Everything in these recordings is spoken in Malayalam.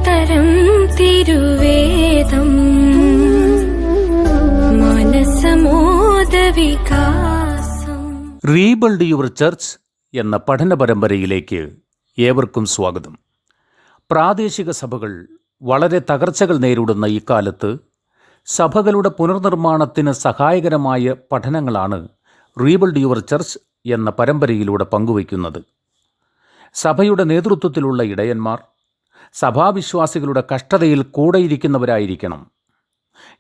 തരം തിരുവേദം മനസമോദ വികാസം. റീബിൽഡ് യുവർ ചർച്ച് എന്ന പഠന പരമ്പരയിലേക്ക് ഏവർക്കും സ്വാഗതം. പ്രാദേശിക സഭകൾ വളരെ തകർച്ചകൾ നേരിടുന്ന ഇക്കാലത്ത് സഭകളുടെ പുനർനിർമ്മാണത്തിന് സഹായകരമായ പഠനങ്ങളാണ് റീബിൽഡ് യുവർ ചർച്ച് എന്ന പരമ്പരയിലൂടെ പങ്കുവയ്ക്കുന്നത്. സഭയുടെ നേതൃത്വത്തിലുള്ള ഇടയന്മാർ സഭാവിശ്വാസികളുടെ കഷ്ടതയിൽ കൂടെയിരിക്കുന്നവരായിരിക്കണം.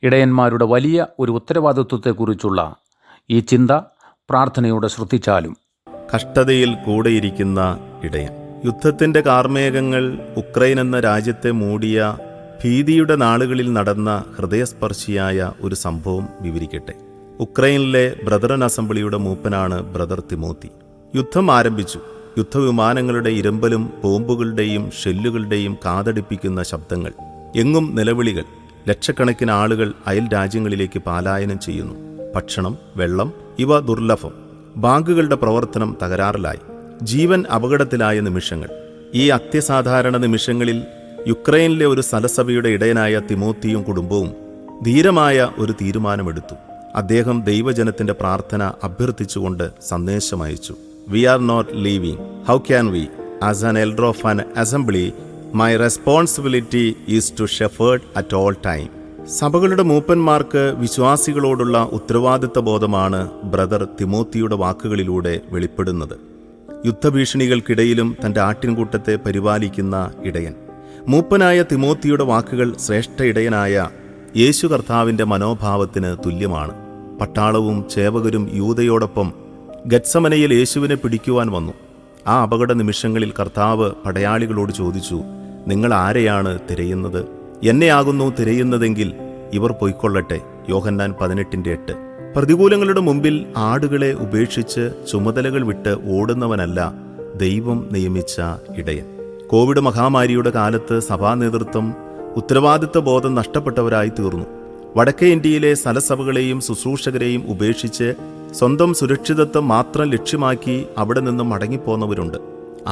ഇടയന്മാരുടെ വലിയ ഒരു ഉത്തരവാദിത്വത്തെക്കുറിച്ചുള്ള ഈ ചിന്ത പ്രാർത്ഥനയോടെ ശ്രദ്ധിച്ചാലും. കഷ്ടതയിൽ കൂടെയിരിക്കുന്ന ഇടയൻ. യുദ്ധത്തിന്റെ കാർമേഘങ്ങൾ ഉക്രൈൻ എന്ന രാജ്യത്തെ മൂടിയ ഭീതിയുടെ നാളുകളിൽ നടന്ന ഹൃദയസ്പർശിയായ ഒരു സംഭവം വിവരിക്കട്ടെ. ഉക്രൈനിലെ ബ്രദറൻ അസംബ്ലിയുടെ മൂപ്പനാണ് ബ്രദർ തിമോത്തി. യുദ്ധം ആരംഭിച്ചു. യുദ്ധവിമാനങ്ങളുടെ ഇരമ്പലും ബോംബുകളുടെയും ഷെല്ലുകളുടെയും കാതടിപ്പിക്കുന്ന ശബ്ദങ്ങൾ, എങ്ങും നിലവിളികൾ. ലക്ഷക്കണക്കിന് ആളുകൾ അയൽ രാജ്യങ്ങളിലേക്ക് പലായനം ചെയ്യുന്നു. ഭക്ഷണം, വെള്ളം ഇവ ദുർലഭം. ബാങ്കുകളുടെ പ്രവർത്തനം തകരാറിലായി. ജീവൻ അപകടത്തിലായ നിമിഷങ്ങൾ. ഈ അത്യസാധാരണ നിമിഷങ്ങളിൽ യുക്രൈനിലെ ഒരു സ്ഥലസഭയുടെ ഇടയനായ തിമോത്തിയും കുടുംബവും ധീരമായ ഒരു തീരുമാനമെടുത്തു. അദ്ദേഹം ദൈവജനത്തിന്റെ പ്രാർത്ഥന അഭ്യർത്ഥിച്ചുകൊണ്ട് സന്ദേശമയച്ചു. We are not leaving. How can we? As an elder of an assembly, my responsibility is to shepherd at all time. സഭകളുടെ മൂപ്പന്മാർക്ക് വിശ്വാസികളോടുള്ള ഉത്തരവാദിത്ത ബോധമാണ് ബ്രദർ തിമോത്തിയുടെ വാക്കുകളിലൂടെ വെളിപ്പെടുന്നത്. യുദ്ധഭീഷണികൾക്കിടയിലും തൻ്റെ ആട്ടിൻകൂട്ടത്തെ പരിപാലിക്കുന്ന ഇടയൻ. മൂപ്പനായ തിമോത്തിയുടെ വാക്കുകൾ ശ്രേഷ്ഠ ഇടയനായ യേശു കർത്താവിൻ്റെ മനോഭാവത്തിന് തുല്യമാണ്. പട്ടാളവും ചേവകരും യൂദയോടൊപ്പം ഗത്സമനയിൽ യേശുവിനെ പിടിക്കുവാൻ വന്നു. ആ അപകട നിമിഷങ്ങളിൽ കർത്താവ് പടയാളികളോട് ചോദിച്ചു, നിങ്ങൾ ആരെയാണ് തിരയുന്നത്? എന്നെയാകുന്നു തിരയുന്നതെങ്കിൽ ഇവർ പൊയ്ക്കൊള്ളട്ടെ. യോഹന്നാൻ 18:8. പ്രതികൂലങ്ങളുടെ മുമ്പിൽ ആടുകളെ ഉപേക്ഷിച്ച് ചുമതലകൾ വിട്ട് ഓടുന്നവനല്ല ദൈവം നിയമിച്ച ഇടയൻ. കോവിഡ് മഹാമാരിയുടെ കാലത്ത് സഭാ നേതൃത്വം ഉത്തരവാദിത്ത ബോധം നഷ്ടപ്പെട്ടവരായി തീർന്നു. വടക്കേ ഇന്ത്യയിലെ സ്ഥലസഭകളെയും ശുശ്രൂഷകരെയും ഉപേക്ഷിച്ച് സ്വന്തം സുരക്ഷിതത്വം മാത്രം ലക്ഷ്യമാക്കി അവിടെ നിന്നും മടങ്ങിപ്പോന്നവരുണ്ട്.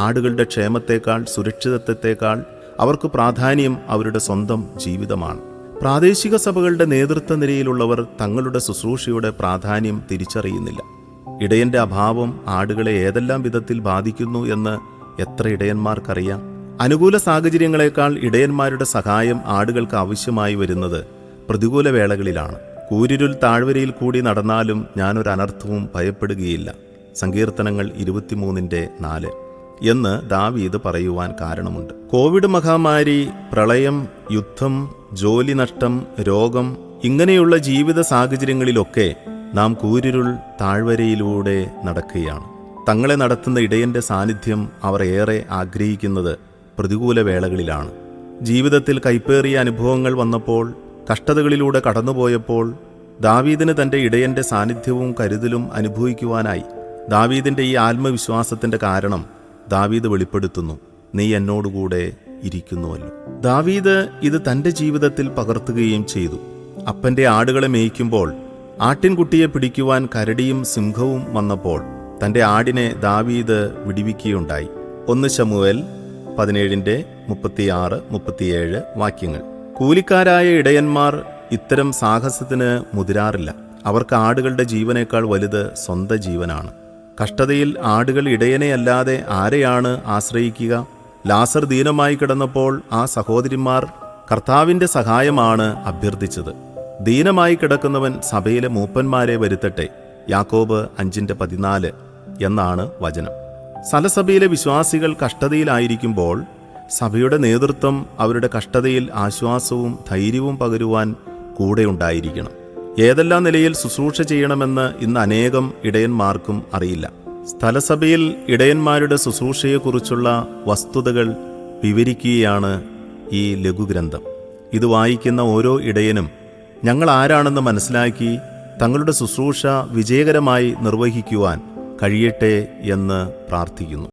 ആടുകളുടെ ക്ഷേമത്തേക്കാൾ സുരക്ഷിതത്വത്തേക്കാൾ അവർക്ക് പ്രാധാന്യം അവരുടെ സ്വന്തം ജീവിതമാണ്. പ്രാദേശിക സഭകളുടെ നേതൃത്വ നിരയിലുള്ളവർ തങ്ങളുടെ ശുശ്രൂഷയുടെ പ്രാധാന്യം തിരിച്ചറിയുന്നില്ല. ഇടയന്റെ അഭാവം ആടുകളെ ഏതെല്ലാം വിധത്തിൽ ബാധിക്കുന്നു എന്ന് എത്ര ഇടയന്മാർക്കറിയാം? അനുകൂല സാഹചര്യങ്ങളെക്കാൾ ഇടയന്മാരുടെ സഹായം ആടുകൾക്ക് ആവശ്യമായി വരുന്നത് പ്രതികൂല വേളകളിലാണ്. കൂരിരുൾ താഴ്വരയിൽ കൂടി നടന്നാലും ഞാനൊരു അനർത്ഥവും ഭയപ്പെടുകയില്ല. സങ്കീർത്തനങ്ങൾ 23:4 എന്ന് ദാവീദ് പറയുവാൻ കാരണമുണ്ട്. കോവിഡ് മഹാമാരി, പ്രളയം, യുദ്ധം, ജോലി നഷ്ടം, രോഗം, ഇങ്ങനെയുള്ള ജീവിത സാഹചര്യങ്ങളിലൊക്കെ നാം കൂരിരുൾ താഴ്വരയിലൂടെ നടക്കുകയാണ്. തങ്ങളെ നടത്തുന്ന ഇടയന്റെ സാന്നിധ്യം അവർ ഏറെ ആഗ്രഹിക്കുന്നത് പ്രതികൂല വേളകളിലാണ്. ജീവിതത്തിൽ കൈപ്പേറിയ അനുഭവങ്ങൾ വന്നപ്പോൾ, കഷ്ടതകളിലൂടെ കടന്നുപോയപ്പോൾ ദാവീദിന് തൻ്റെ ഇടയന്റെ സാന്നിധ്യവും കരുതലും അനുഭവിക്കുവാനായി. ദാവീദിന്റെ ഈ ആത്മവിശ്വാസത്തിന്റെ കാരണം ദാവീദ് വെളിപ്പെടുത്തുന്നു, നീ എന്നോടുകൂടെ ഇരിക്കുന്നുവല്ലോ. ദാവീദ് ഇത് തൻ്റെ ജീവിതത്തിൽ പകർത്തുകയും ചെയ്തു. അപ്പൻ്റെ ആടുകളെ മേയ്ക്കുമ്പോൾ ആട്ടിൻകുട്ടിയെ പിടിക്കുവാൻ കരടിയും സിംഹവും വന്നപ്പോൾ തൻ്റെ ആടിനെ ദാവീദ് വിടിവിക്കുകയുണ്ടായി. 1 ശമൂവേൽ 17:36-37 വാക്യങ്ങൾ. കൂലിക്കാരായ ഇടയന്മാർ ഇത്തരം സാഹസത്തിന് മുതിരാറില്ല. അവർക്ക് ആടുകളുടെ ജീവനേക്കാൾ വലുത് സ്വന്തം ജീവനാണ്. കഷ്ടതയിൽ ആടുകൾ ഇടയനെയല്ലാതെ ആരെയാണ് ആശ്രയിക്കുക? ലാസർ ദീനമായി കിടന്നപ്പോൾ ആ സഹോദരിമാർ കർത്താവിൻ്റെ സഹായമാണ് അഭ്യർത്ഥിച്ചത്. ദീനമായി കിടക്കുന്നവൻ സഭയിലെ മൂപ്പന്മാരെ വരുത്തട്ടെ. യാക്കോബ് 5:14 എന്നാണ് വചനം. സ്ഥലസഭയിലെ വിശ്വാസികൾ കഷ്ടതയിലായിരിക്കുമ്പോൾ സഭയുടെ നേതൃത്വം അവരുടെ കഷ്ടതയിൽ ആശ്വാസവും ധൈര്യവും പകരുവാൻ കൂടെ ഉണ്ടായിരിക്കണം. ഏതെല്ലാം നിലയിൽ ശുശ്രൂഷ ചെയ്യണമെന്ന് ഇന്ന് അനേകം ഇടയന്മാർക്കും അറിയില്ല. സ്ഥലസഭയിൽ ഇടയന്മാരുടെ ശുശ്രൂഷയെക്കുറിച്ചുള്ള വസ്തുതകൾ വിവരിക്കുകയാണ് ഈ ലഘുഗ്രന്ഥം. ഇത് വായിക്കുന്ന ഓരോ ഇടയനും ഞങ്ങൾ ആരാണെന്ന് മനസ്സിലാക്കി തങ്ങളുടെ ശുശ്രൂഷ വിജയകരമായി നിർവഹിക്കുവാൻ കഴിയട്ടെ എന്ന് പ്രാർത്ഥിക്കുന്നു.